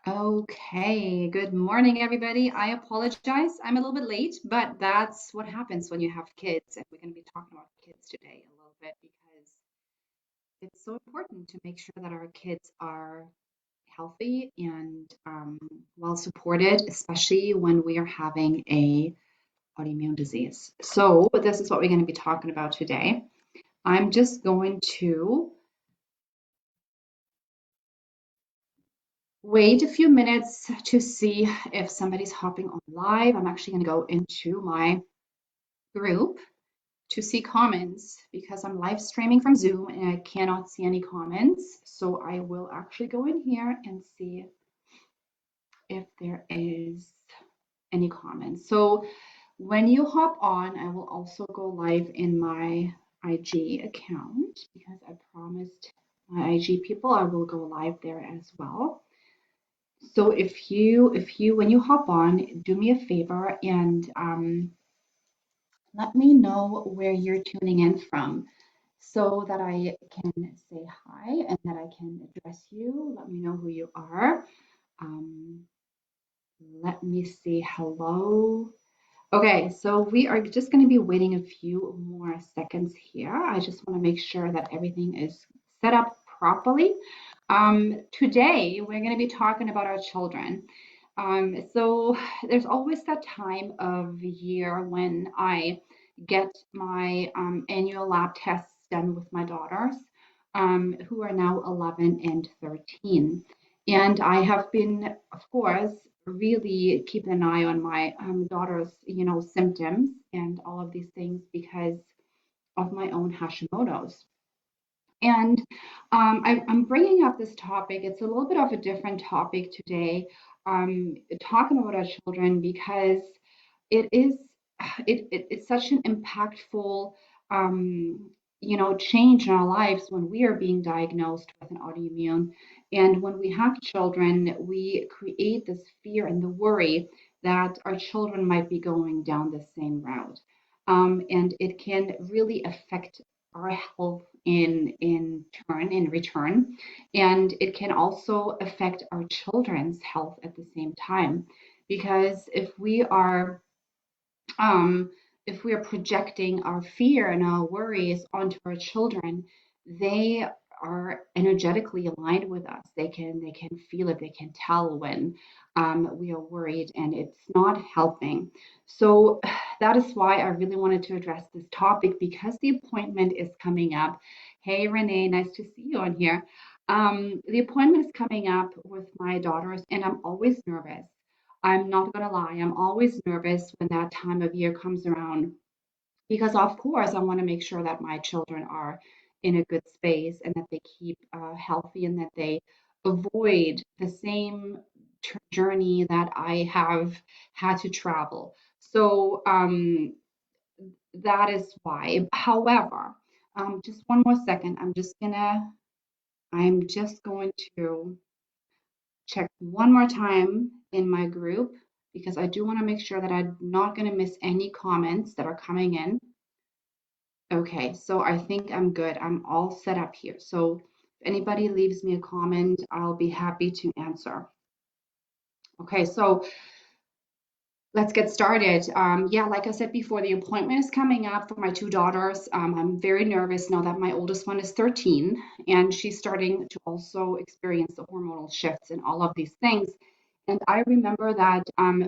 Okay, good morning, everybody. I apologize. I'm a little bit late, but that's what happens when you have kids. And we're going to be talking about kids today a little bit because it's so important to make sure that our kids are healthy and well supported, especially when we are having a autoimmune disease. So this is what we're going to be talking about today. I'm just going to wait a few minutes to see if somebody's hopping on live. I'm actually going to go into my group to see comments because I'm live streaming from Zoom and I cannot see any comments. So I will actually go in here and see if there is any comments. So when you hop on, I will also go live in my IG account because I promised my IG people I will go live there as well. So if you when you hop on, do me a favor and let me know where you're tuning in from so that I can say hi and that I can address you. Let me know who you are. Um, Let me see. Hello. Okay, so we are just going to be waiting a few more seconds here. I just want to make sure that everything is set up properly. Today, we're going to be talking about our children. So there's always that time of year when I get my annual lab tests done with my daughters, who are now 11 and 13. And I have been, of course, really keeping an eye on my daughter's, symptoms and all of these things because of my own Hashimoto's. And I'm bringing up this topic. It's a little bit of a different topic today, talking about our children because it is it's such an impactful change in our lives when we are being diagnosed with an autoimmune. And when we have children, we create this fear and the worry that our children might be going down the same route. And it can really affect our health in return, and it can also affect our children's health at the same time, because um, if we are projecting our fear and our worries onto our children, they are energetically aligned with us. They can feel it. They can tell when we are worried, and it's not helping. So that is why I really wanted to address this topic because the appointment is coming up. Hey, Renee, nice to see you on here. The appointment is coming up with my daughters, and I'm always nervous. I'm not gonna lie, I'm always nervous when that time of year comes around because, of course, I want to make sure that my children are in a good space and that they keep healthy and that they avoid the same journey that I have had to travel. So that is why. However, just one more second. I'm just going to check one more time in my group because I do want to make sure that I'm not going to miss any comments that are coming in. Okay, so I think I'm good. I'm all set up here. So if anybody leaves me a comment, I'll be happy to answer. Okay, so let's get started. Yeah, like I said before, the appointment is coming up for my two daughters. I'm very nervous now that my oldest one is 13 and she's starting to also experience the hormonal shifts and all of these things. And I remember that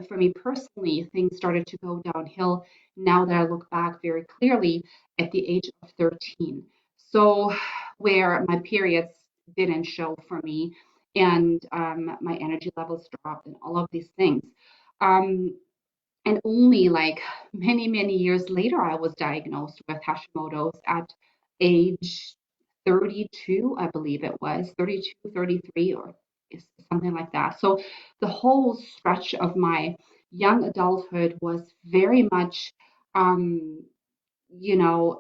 for me personally, things started to go downhill now that I look back very clearly at the age of 13. So, where my periods didn't show for me and my energy levels dropped and all of these things. Um, and only like many, many years later, I was diagnosed with Hashimoto's at age 32, I believe it was 32, 33, or something like that. So the whole stretch of my young adulthood was very much,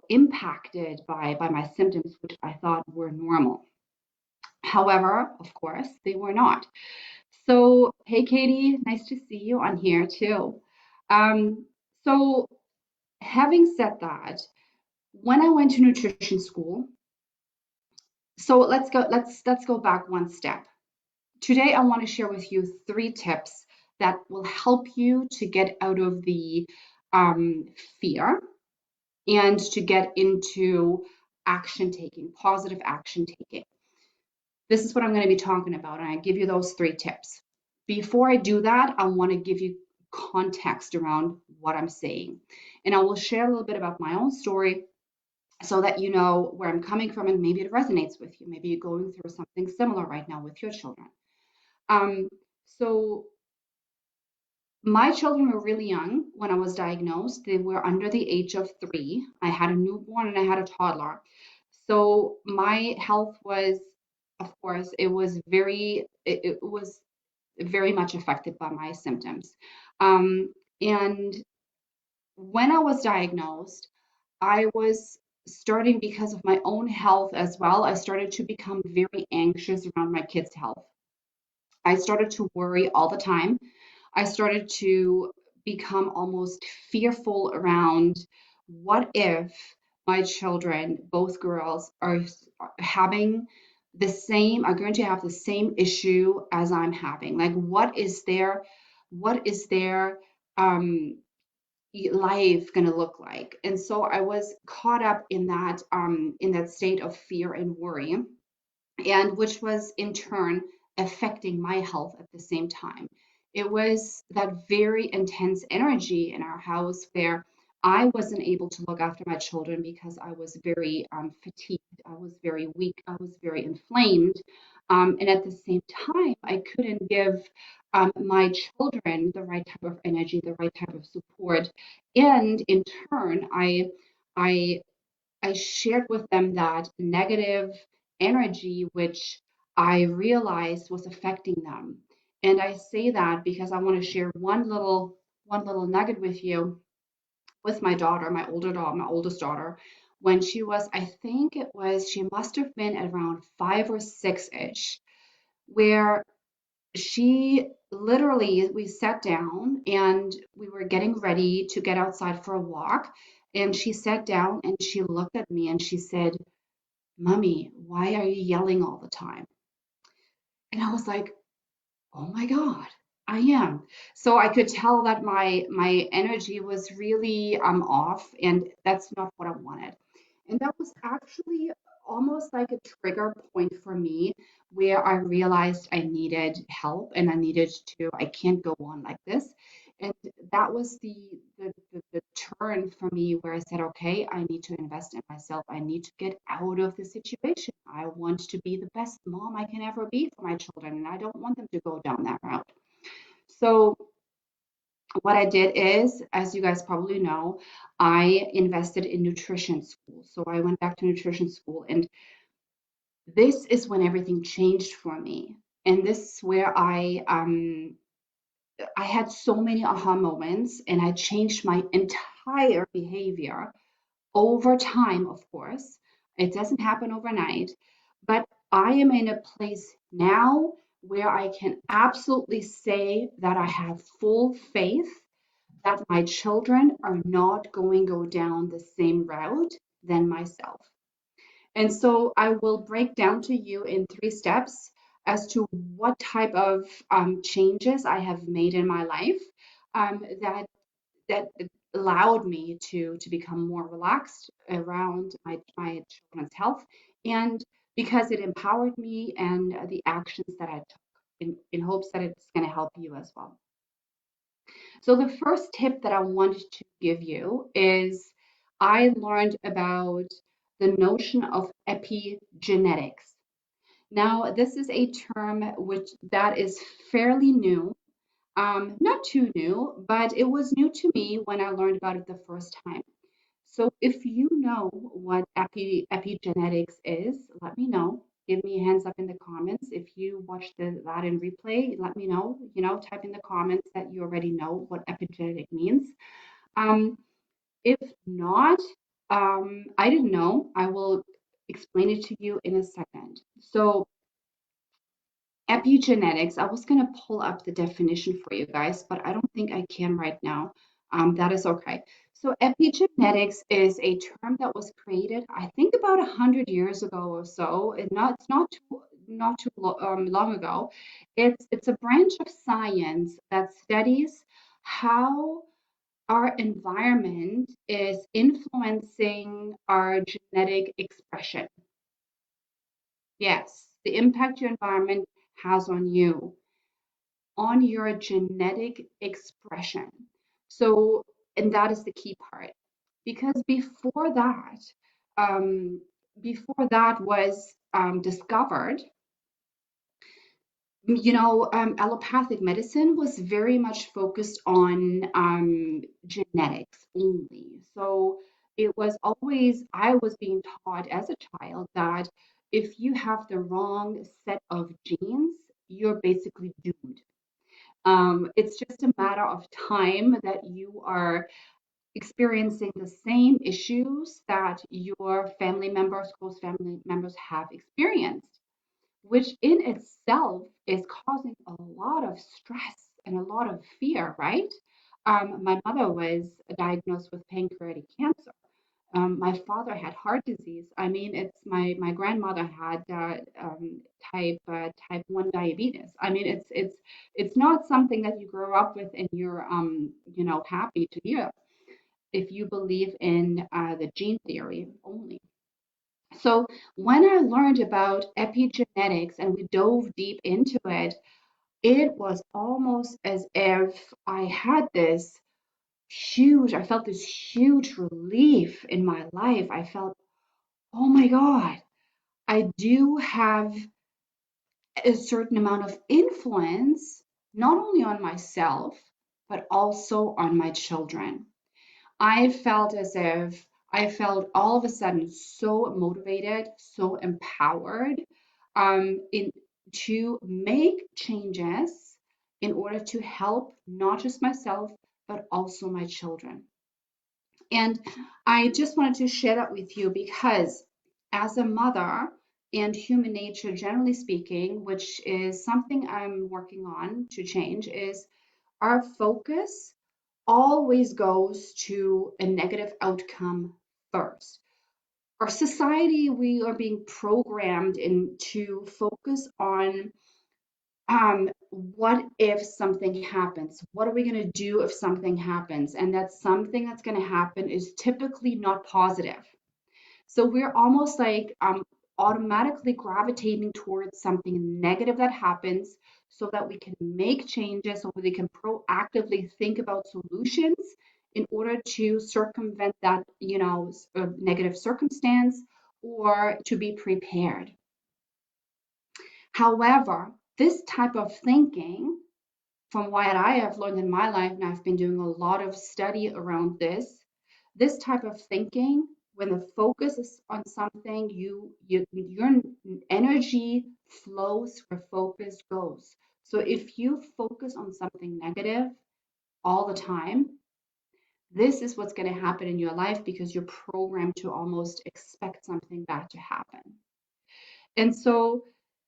impacted by my symptoms, which I thought were normal. However, of course, they were not. So, hey, Katie, nice to see you on here too. Um, so, having said that, when I went to nutrition school, so let's go back one step today I want to share with you 3 tips that will help you to get out of the fear and to get into action taking, positive action taking. This is what I'm going to be talking about, and I give you those 3 tips. Before I do that, I want to give you context around what I'm saying. And I will share a little bit about my own story so that you know where I'm coming from and maybe it resonates with you. Maybe you're going through something similar right now with your children. Um, so my children were really young when I was diagnosed. They were under the age of 3. I had a newborn and I had a toddler. So my health was, of course, it was very much affected by my symptoms. Um, and when I was diagnosed, I was starting because of my own health as well. I started to become very anxious around my kids' health. I started to worry all the time. I started to become almost fearful around what if my children, both girls, are going to have the same issue as I'm having. Like, what is their um, life going to look like? And so I was caught up in that state of fear and worry, and which was in turn affecting my health at the same time. It was that very intense energy in our house where I wasn't able to look after my children because I was very fatigued, I was very weak, I was very inflamed. And at the same time, I couldn't give my children the right type of energy, the right type of support. And in turn, I I shared with them that negative energy, which I realized was affecting them. And I say that because I want to share one little nugget with you with my daughter, my oldest daughter, when she was, I think it was, she must have been around 5 or 6-ish, where she literally, we sat down and we were getting ready to get outside for a walk. And she sat down and she looked at me and she said, "Mommy, why are you yelling all the time?" And I was like, "Oh my God, I am." So I could tell that my energy was really off, and that's not what I wanted. And that was actually almost like a trigger point for me where I realized I needed help and I can't go on like this. And that was the turn for me where I said, okay, I need to invest in myself. I need to get out of the situation. I want to be the best mom I can ever be for my children, and I don't want them to go down that route. So what I did is, as you guys probably know, I invested in nutrition school. So I went back to nutrition school, and this is when everything changed for me. And this is where I had so many aha moments, and I changed my entire behavior over time, of course. It doesn't happen overnight, but I am in a place now where I can absolutely say that I have full faith that my children are not going to go down the same route than myself. And so I will break down to you in 3 steps as to what type of changes I have made in my life that allowed me to become more relaxed around my children's health, and because it empowered me and the actions that I took in hopes that it's going to help you as well. So the first tip that I wanted to give you is I learned about the notion of epigenetics. Now, this is a term which that is fairly new, not too new, but it was new to me when I learned about it the first time. So if you know what epigenetics is, let me know. Give me a hands up in the comments. If you watch that in replay, let me know. Type in the comments that you already know what epigenetic means. Um, if not, I didn't know. I will explain it to you in a second. So epigenetics, I was going to pull up the definition for you guys, but I don't think I can right now. That is okay. So epigenetics is a term that was created, I think, about 100 years ago or so. It's not not too long ago. It's a branch of science that studies how our environment is influencing our genetic expression. Yes, the impact your environment has on you, on your genetic expression. So, and that is the key part. Because um, before that was discovered, allopathic medicine was very much focused on genetics only. So it was always, I was being taught as a child that if you have the wrong set of genes, you're basically doomed. It's just a matter of time that you are experiencing the same issues that your family members, close family members have experienced, which in itself is causing a lot of stress and a lot of fear, right? My mother was diagnosed with pancreatic cancer. My father had heart disease. I mean, it's my grandmother had type 1 diabetes. I mean, it's not something that you grow up with and you're happy to hear if you believe in the gene theory only. So when I learned about epigenetics and we dove deep into it, it was almost as if I felt this huge relief in my life. I felt, oh my God, I do have a certain amount of influence, not only on myself, but also on my children. I felt all of a sudden so motivated, so empowered in to make changes in order to help not just myself, but also my children. And I just wanted to share that with you because as a mother and human nature, generally speaking, which is something I'm working on to change, is our focus always goes to a negative outcome first. Our society, we are being programmed to focus on what if something happens? What are we going to do if something happens? And that something that's going to happen is typically not positive. So we're almost like automatically gravitating towards something negative that happens so that we can make changes, so we can proactively think about solutions in order to circumvent that, negative circumstance or to be prepared. However, this type of thinking, from what I have learned in my life, and I've been doing a lot of study around this type of thinking, when the focus is on something, your energy flows where focus goes. So if you focus on something negative all the time, this is what's going to happen in your life because you're programmed to almost expect something bad to happen. And so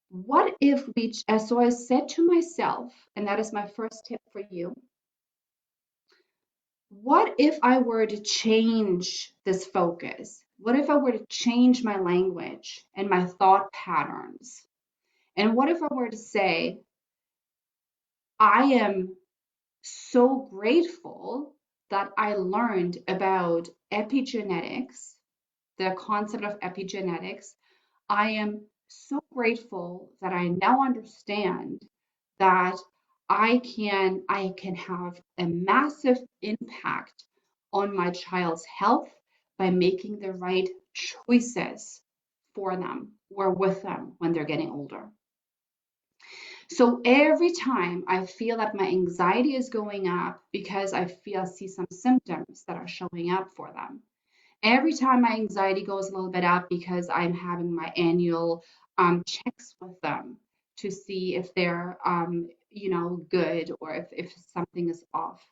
what if so I said to myself, and that is my first tip for you, what if I were to change this focus? What if I were to change my language and my thought patterns? And what if I were to say, I am so grateful that I learned about epigenetics, the concept of epigenetics. I am so grateful that I now understand that I can have a massive impact on my child's health by making the right choices for them or with them when they're getting older. So every time I feel that my anxiety is going up because I see some symptoms that are showing up for them. Every time my anxiety goes a little bit up because I'm having my annual checks with them to see if they're good or if something is off.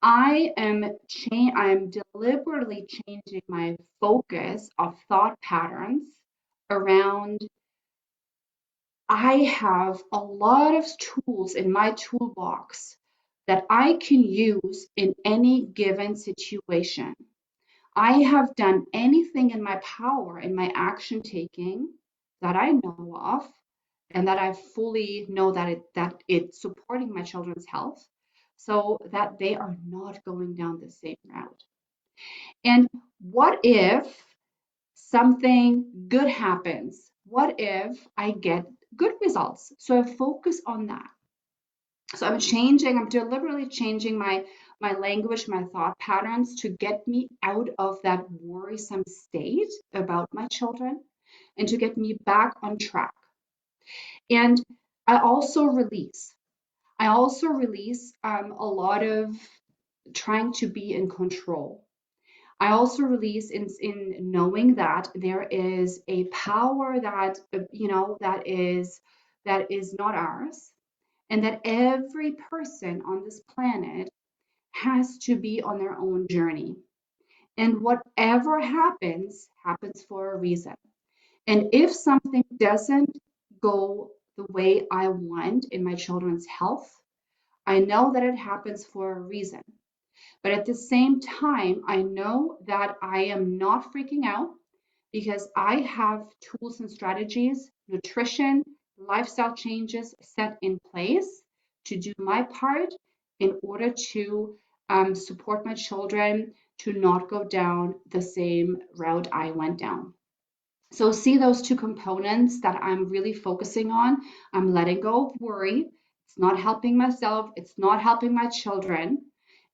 I am deliberately changing my focus of thought patterns around. I have a lot of tools in my toolbox that I can use in any given situation. I have done anything in my power, in my action taking that I know of, and that I fully know that it's supporting my children's health so that they are not going down the same route. And what if something good happens? What if I get good results? So I focus on that. So I'm deliberately changing my language, my thought patterns to get me out of that worrisome state about my children and to get me back on track. And I also release. I also release a lot of trying to be in control. I also release in knowing that there is a power that that is not ours, and that every person on this planet has to be on their own journey. And whatever happens, happens for a reason. And if something doesn't go the way I want in my children's health, I know that it happens for a reason. But at the same time, I know that I am not freaking out because I have tools and strategies, nutrition, lifestyle changes set in place to do my part in order to support my children to not go down the same route I went down. So see those two components that I'm really focusing on. I'm letting go of worry. It's not helping myself. It's not helping my children.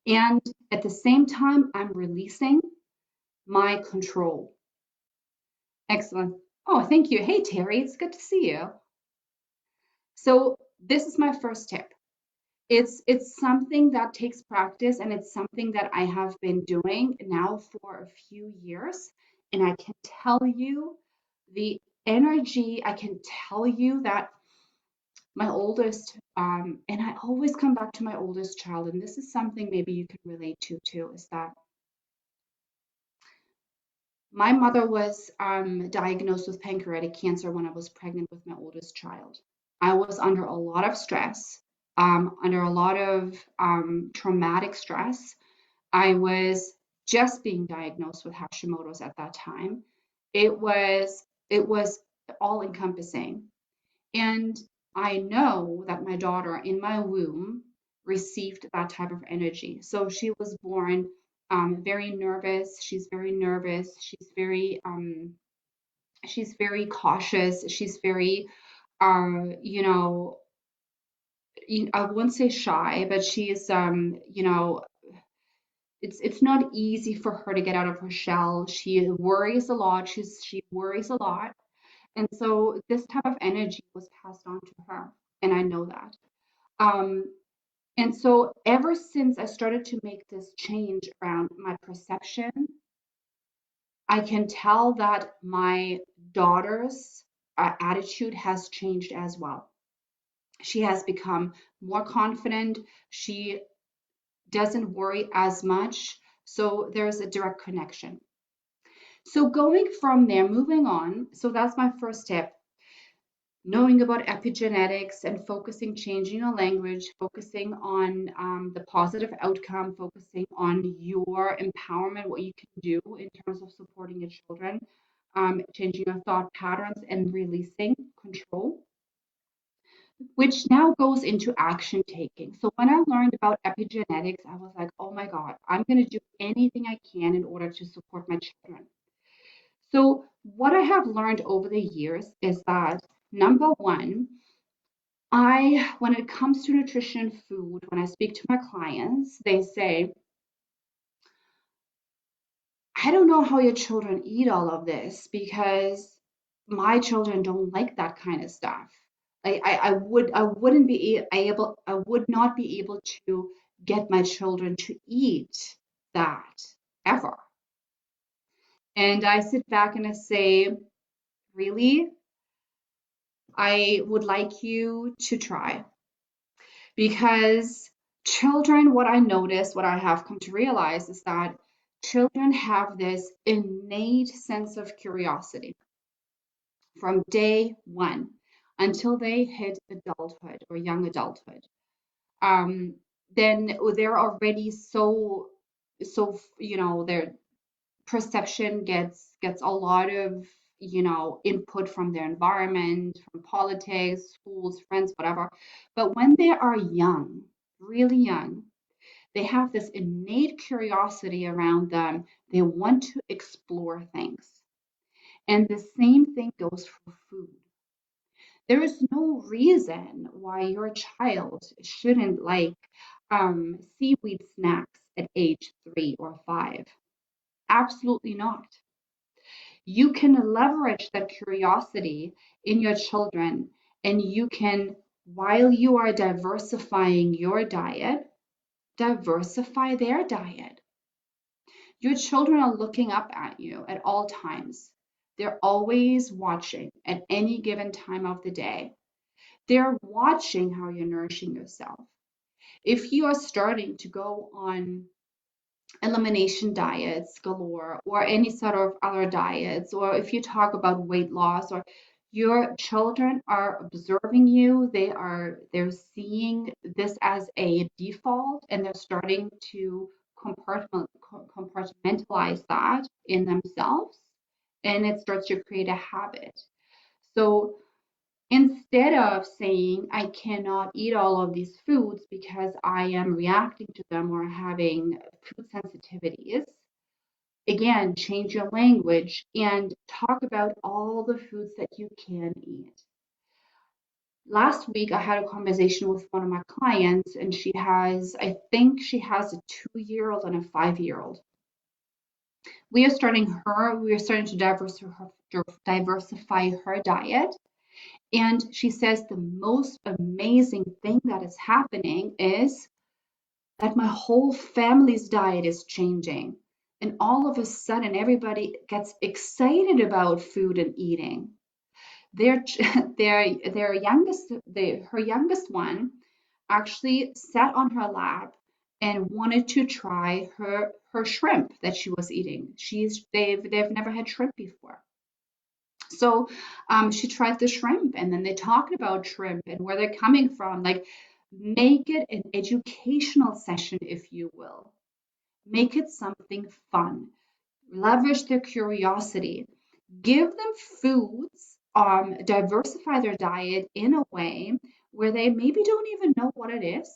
And at the same time, I'm releasing my control. Excellent. Oh, thank you. Hey, Terry, it's good to see you. So this is my first tip. It's something that takes practice, and it's something that I have been doing now for a few years. And I can tell you the energy, I can tell you that my oldest, and I always come back to my oldest child, and this is something maybe you can relate to too, is that my mother was diagnosed with pancreatic cancer when I was pregnant with my oldest child. I was under a lot of stress, under a lot of traumatic stress. I was just being diagnosed with Hashimoto's at that time. It was all encompassing. And I know that my daughter in my womb received that type of energy. So she was born very nervous. She's very nervous. She's very cautious. She's very, you know, I wouldn't say shy, but she's, it's not easy for her to get out of her shell. She worries a lot. She worries a lot. And so this type of energy was passed on to her, and I know that. Um, and so ever since I started to make this change around my perception, I can tell that my daughter's attitude has changed as well. She has become more confident. She doesn't worry as much. So there's a direct connection. So going from there, moving on. So that's my first tip. Knowing about epigenetics and focusing, changing your language, focusing on the positive outcome, focusing on your empowerment, what you can do in terms of supporting your children, changing your thought patterns and releasing control, which now goes into action taking. So when I learned about epigenetics, I was like, oh my God, I'm going to do anything I can in order to support my children. So what I have learned over the years is that number one, when it comes to nutrition and food, when I speak to my clients, they say, I don't know how your children eat all of this because my children don't like that kind of stuff. I would not be able to get my children to eat that ever. And I sit back and I say, really? I would like you to try. Because children, what I notice, what I have come to realize is that children have this innate sense of curiosity from day one until they hit adulthood or young adulthood. Um, then they're already their perception gets a lot of, input from their environment, from politics, schools, friends, whatever. But when they are young, really young, they have this innate curiosity around them. They want to explore things. And the same thing goes for food. There is no reason why your child shouldn't like seaweed snacks at age 3 or 5. Absolutely not. You can leverage that curiosity in your children, and you can, while you are diversifying your diet, diversify their diet. Your children are looking up at you at all times. They're always watching at any given time of the day. They're watching how you're nourishing yourself. If you are starting to go on elimination diets galore or any sort of other diets, or if you talk about weight loss, or your children are observing you, they're seeing this as a default, and they're starting to compartmentalize that in themselves, and it starts to create a habit. So instead of saying, I cannot eat all of these foods because I am reacting to them or having food sensitivities, again, change your language and talk about all the foods that you can eat. Last week, I had a conversation with one of my clients, and I think she has a 2-year-old and a 5-year-old. We are starting to diversify her diet. And she says the most amazing thing that is happening is that my whole family's diet is changing. And all of a sudden, everybody gets excited about food and eating. Their, their her youngest one actually sat on her lap and wanted to try her shrimp that she was eating. They've never had shrimp before. So she tried the shrimp, and then they talked about shrimp and where they're coming from. Like, make it an educational session, if you will. Make it something fun. Leverage their curiosity. Give them foods, diversify their diet in a way where they maybe don't even know what it is,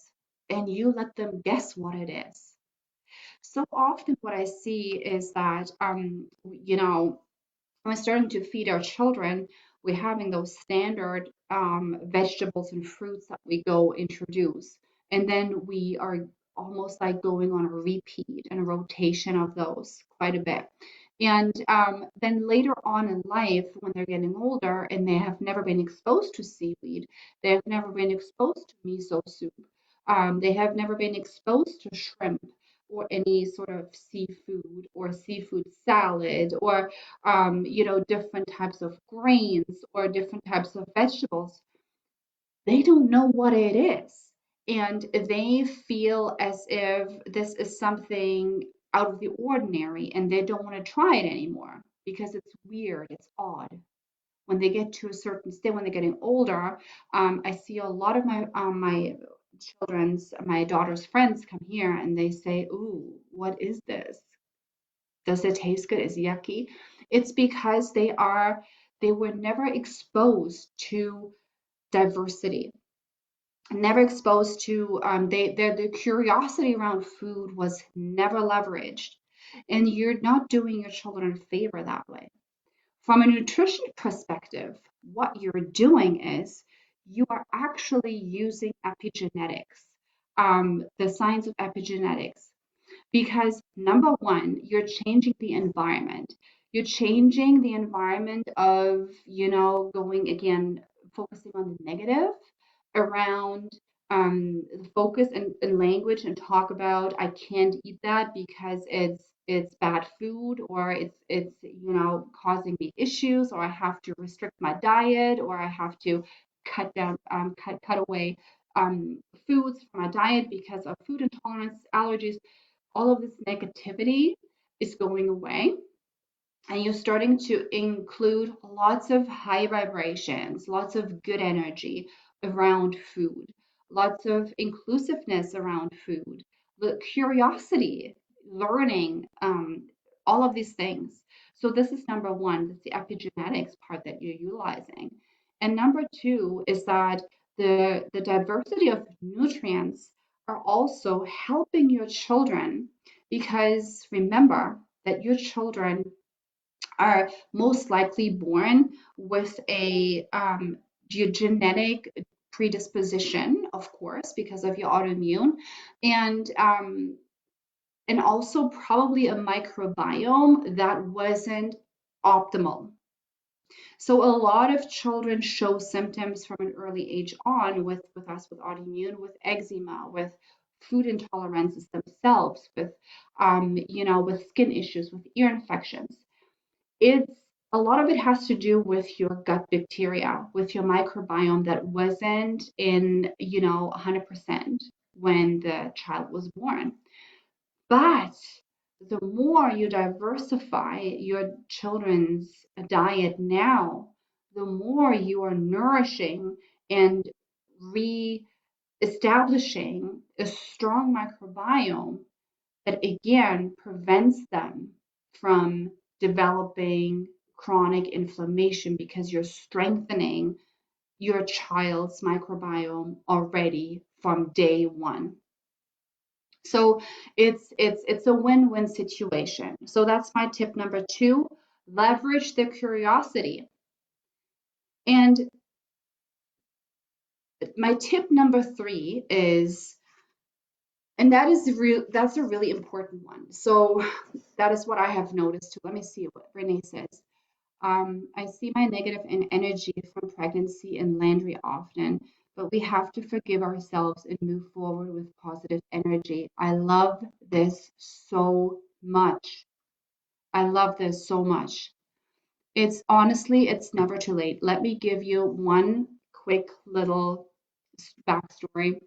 and you let them guess what it is. So often, what I see is that, we're starting to feed our children, we're having those standard vegetables and fruits that we go introduce. And then we are almost like going on a repeat and a rotation of those quite a bit. And then later on in life, when they're getting older and they have never been exposed to seaweed, they have never been exposed to miso soup, they have never been exposed to shrimp or any sort of seafood or seafood salad, or different types of grains or different types of vegetables. They don't know what it is. And they feel as if this is something out of the ordinary, and they don't want to try it anymore because it's weird, it's odd. When they get to a certain state, when they're getting older, I see a lot of my daughter's friends come here and they say, "Ooh, what is this? Does it taste good? Is it yucky?" It's because they were never exposed to diversity, never exposed to their curiosity around food was never leveraged, and you're not doing your children a favor that way. From a nutrition perspective, what you're doing is you are actually using epigenetics, the science of epigenetics, because number one, you're changing the environment. You're changing the environment of, going again, focusing on the negative around the focus and language, and talk about, I can't eat that because it's bad food, or it's causing me issues, or I have to restrict my diet, or I have to cut away foods from my diet because of food intolerance, allergies. All of this negativity is going away, and you're starting to include lots of high vibrations, lots of good energy around food, lots of inclusiveness around food, the curiosity, learning, all of these things. So this is number one, that's the epigenetics part that you're utilizing. And number two is that the diversity of nutrients are also helping your children, because remember that your children are most likely born with a genetic predisposition, of course, because of your autoimmune, and and also probably a microbiome that wasn't optimal. So a lot of children show symptoms from an early age on with us with autoimmune, with eczema, with food intolerances themselves, with with skin issues, with ear infections. It's a lot of it has to do with your gut bacteria, with your microbiome that wasn't in, 100% when the child was born. But the more you diversify your children's diet now, the more you are nourishing and re-establishing a strong microbiome that again prevents them from developing chronic inflammation, because you're strengthening your child's microbiome already from day one. So it's a win-win situation. So that's my tip number two, leverage the curiosity. And my tip number three is, and that's a really important one. So that is what I have noticed too. Let me see what Renee says. I see my negative energy from pregnancy and Landry often, but we have to forgive ourselves and move forward with positive energy. I love this so much. I love this so much. It's honestly, it's never too late. Let me give you one quick little backstory.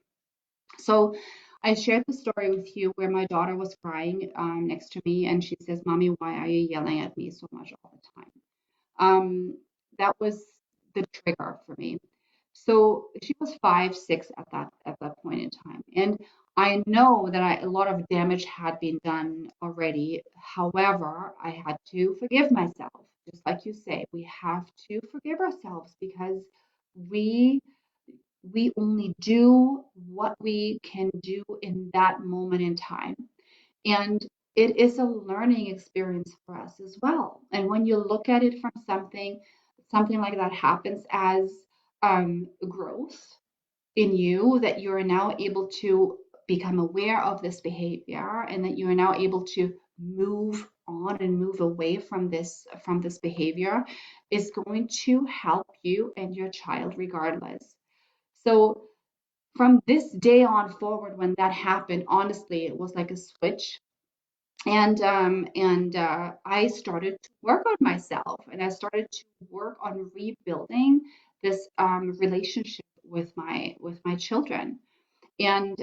So I shared the story with you where my daughter was crying next to me, and she says, "Mommy, why are you yelling at me so much all the time?" That was the trigger for me. So she was 5, 6 at that point in time, and I know that a lot of damage had been done already. However, I had to forgive myself, just like you say. We have to forgive ourselves because we we only do what we can do in that moment in time. And it is a learning experience for us as well. And when you look at it from something like that happens as growth in you, that you're now able to become aware of this behavior, and that you're now able to move on and move away from this behavior, is going to help you and your child regardless. So from this day on forward, when that happened, honestly, it was like a switch. And I started to work on myself, and I started to work on rebuilding this relationship with my children. And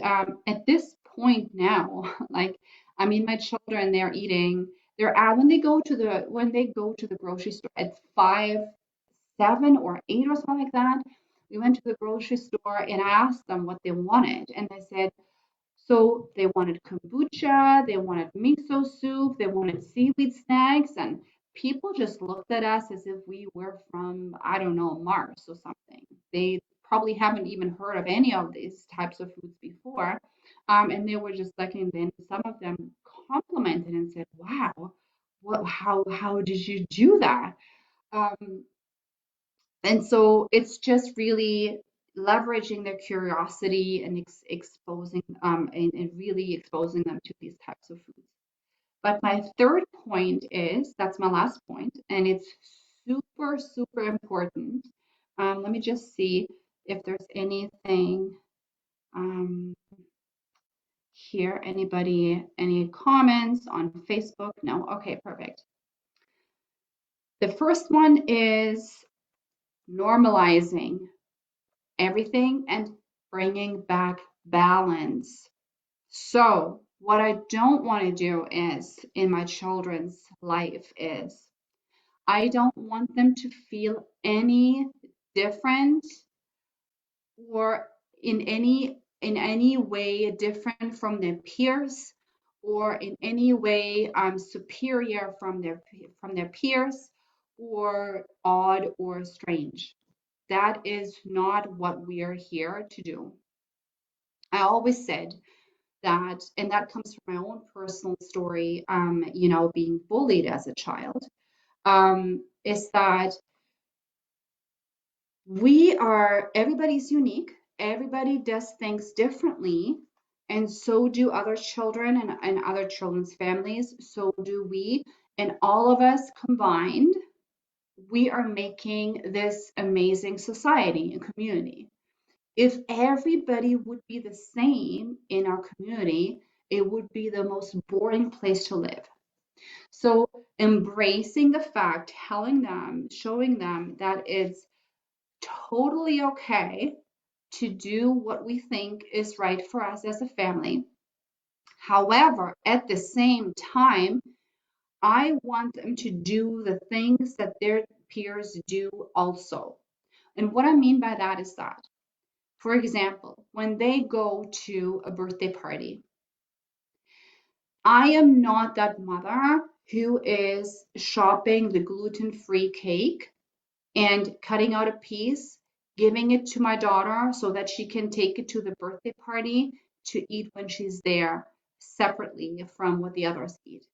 at this point now, like, I mean, my children, they're eating. They're at when they go to the grocery store at 5, 7, or 8 or something like that. We went to the grocery store and I asked them what they wanted, and they said, so they wanted kombucha, they wanted miso soup, they wanted seaweed snacks, and people just looked at us as if we were from, I don't know, Mars or something. They probably haven't even heard of any of these types of foods before. And they were just like, and then some of them complimented and said, "Wow, how did you do that?" Um, and so it's just really leveraging their curiosity and exposing and really exposing them to these types of foods. But my third point is, that's my last point, and it's super, super important. Let me just see if there's anything um, here. Any comments on Facebook? No? Okay, perfect. The first one is normalizing everything and bringing back balance. So, what I don't want to do is in my children's life is I don't want them to feel any different, or in any way different from their peers, or in any way superior from their peers, or odd or strange. That is not what we are here to do. I always said that, and that comes from my own personal story, being bullied as a child, is that everybody's unique, everybody does things differently, and so do other children and other children's families, so do we, and all of us combined, we are making this amazing society and community. If everybody would be the same in our community, it would be the most boring place to live. So embracing the fact, telling them, showing them that it's totally okay to do what we think is right for us as a family. However, at the same time, I want them to do the things that their peers do also. And what I mean by that is that, for example, when they go to a birthday party, I am not that mother who is shopping the gluten-free cake and cutting out a piece, giving it to my daughter so that she can take it to the birthday party to eat when she's there separately from what the others eat.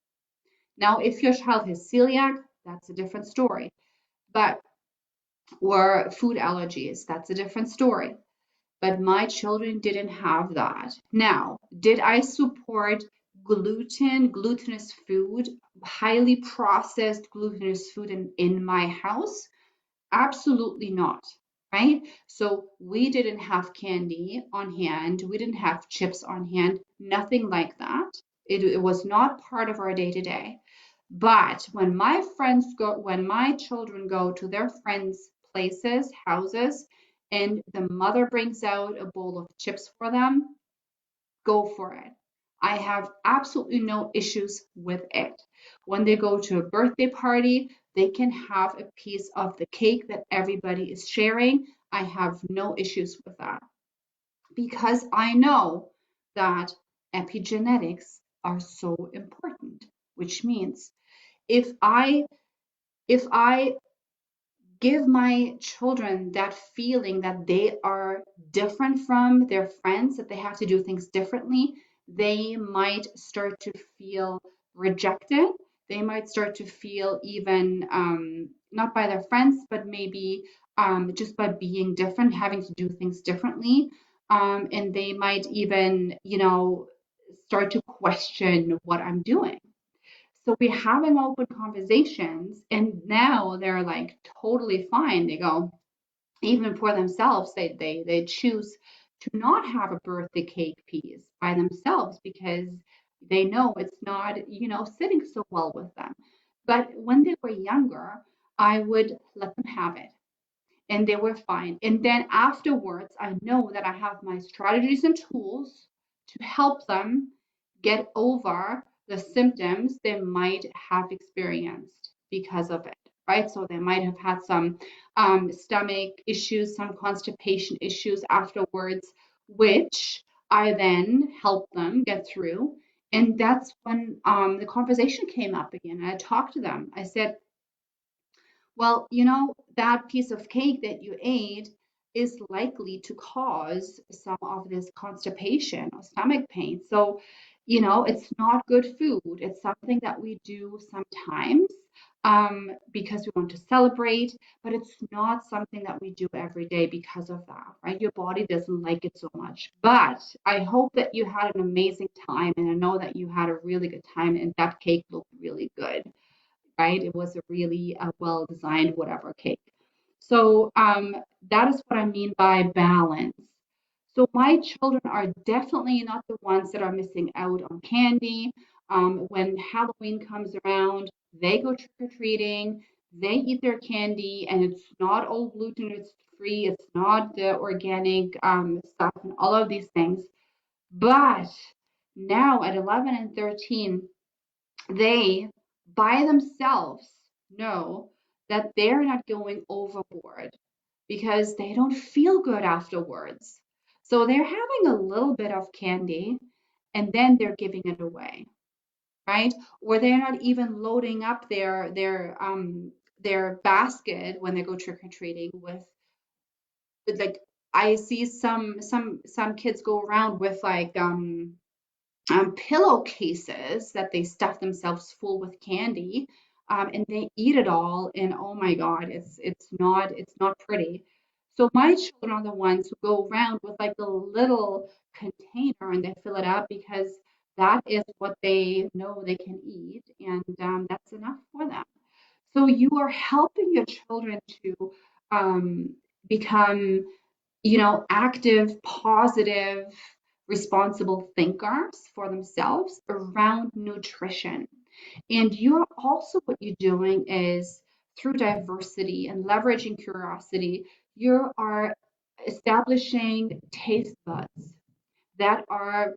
Now, if your child has celiac, that's a different story. But or food allergies, that's a different story. But my children didn't have that. Now, did I support glutinous food, highly processed glutinous food in my house? Absolutely not, right? So we didn't have candy on hand. We didn't have chips on hand, nothing like that. It was not part of our day to day. But when my children go to their friends' places, houses, and the mother brings out a bowl of chips for them, go for it. I have absolutely no issues with it. When they go to a birthday party, they can have a piece of the cake that everybody is sharing. I have no issues with that because I know that epigenetics are so important, which means if I if I give my children that feeling that they are different from their friends, that they have to do things differently, they might start to feel rejected. They might start to feel even not by their friends, but maybe just by being different, having to do things differently. And they might even, start to question what I'm doing. So we're having open conversations, and now they're like totally fine. They go, even for themselves, they choose to not have a birthday cake piece by themselves because they know it's not, sitting so well with them. But when they were younger, I would let them have it and they were fine. And then afterwards, I know that I have my strategies and tools to help them get over the symptoms they might have experienced because of it, right? So they might have had some stomach issues, some constipation issues afterwards, which I then help them get through. And that's when the conversation came up again. I talked to them. I said, well, that piece of cake that you ate is likely to cause some of this constipation or stomach pain. So, it's not good food. It's something that we do sometimes because we want to celebrate, but it's not something that we do every day because of that, right? Your body doesn't like it so much. But I hope that you had an amazing time, and I know that you had a really good time, and that cake looked really good, right? It was a really well designed whatever cake. So that is what I mean by balance. So my children are definitely not the ones that are missing out on candy. When Halloween comes around, they go trick or treating, they eat their candy, and it's not all gluten, it's free, it's not the organic stuff, and all of these things. But now at 11 and 13, they by themselves know that they're not going overboard because they don't feel good afterwards. So they're having a little bit of candy and then they're giving it away. right? Or they're not even loading up their basket when they go trick or treating with like I see some kids go around with like pillowcases that they stuff themselves full with candy, and they eat it all. And oh my God, it's not pretty. So my children are the ones who go around with like a little container and they fill it up because that is what they know they can eat, and that's enough for them. So you are helping your children to become, active, positive, responsible thinkers for themselves around nutrition. And you're also, what you're doing is through diversity and leveraging curiosity, you are establishing taste buds that are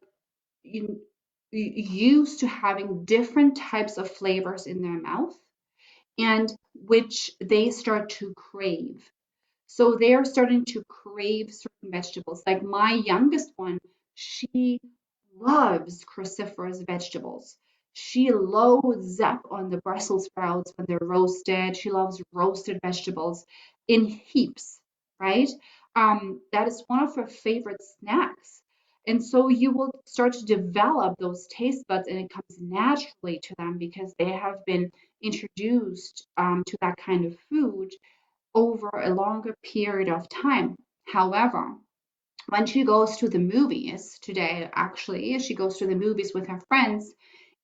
used to having different types of flavors in their mouth and which they start to crave. So they're starting to crave certain vegetables. Like my youngest one, she loves cruciferous vegetables. She loads up on the Brussels sprouts when they're roasted. She loves roasted vegetables in heaps, right? That is one of her favorite snacks. And so you will start to develop those taste buds, and it comes naturally to them because they have been introduced to that kind of food over a longer period of time. However, when she goes to the movies today, actually, she goes to the movies with her friends,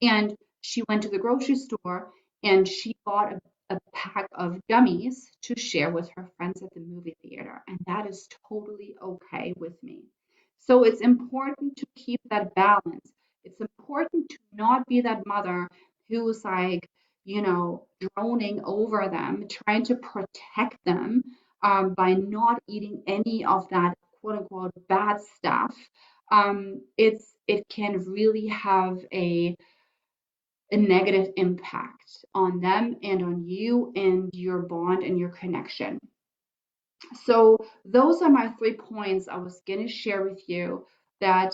and she went to the grocery store and she bought a pack of gummies to share with her friends at the movie theater. And that is totally okay with me. So it's important to keep that balance. It's important to not be that mother who's like, droning over them, trying to protect them by not eating any of that quote unquote bad stuff. It can really have a negative impact on them and on you and your bond and your connection. So those are my 3 points I was going to share with you that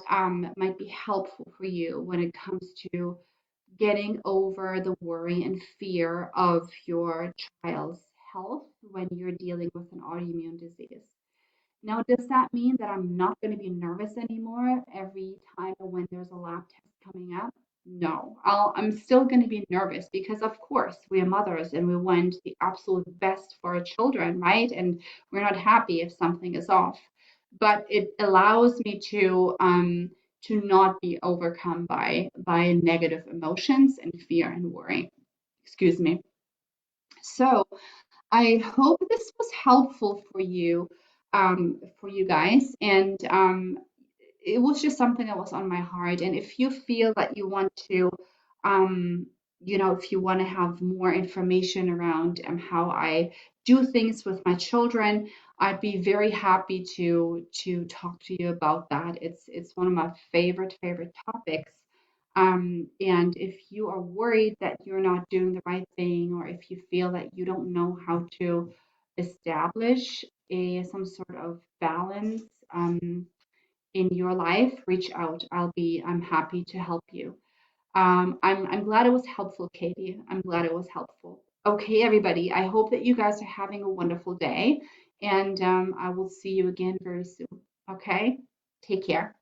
might be helpful for you when it comes to getting over the worry and fear of your child's health when you're dealing with an autoimmune disease. Now, does that mean that I'm not going to be nervous anymore every time when there's a lab test coming up? No, I'm still going to be nervous because, of course, we are mothers and we want the absolute best for our children, right? And we're not happy if something is off. But it allows me to not be overcome by negative emotions and fear and worry. Excuse me. So I hope this was helpful for you guys, and it was just something that was on my heart. And if you feel that you want to, if you want to have more information around how I do things with my children, I'd be very happy to talk to you about that. It's one of my favorite topics. And if you are worried that you're not doing the right thing, or if you feel that you don't know how to establish some sort of balance in your life, reach out. I'm happy to help you. I'm glad it was helpful, Katie. I'm glad it was helpful. Okay, everybody. I hope that you guys are having a wonderful day, and I will see you again very soon. Okay, take care.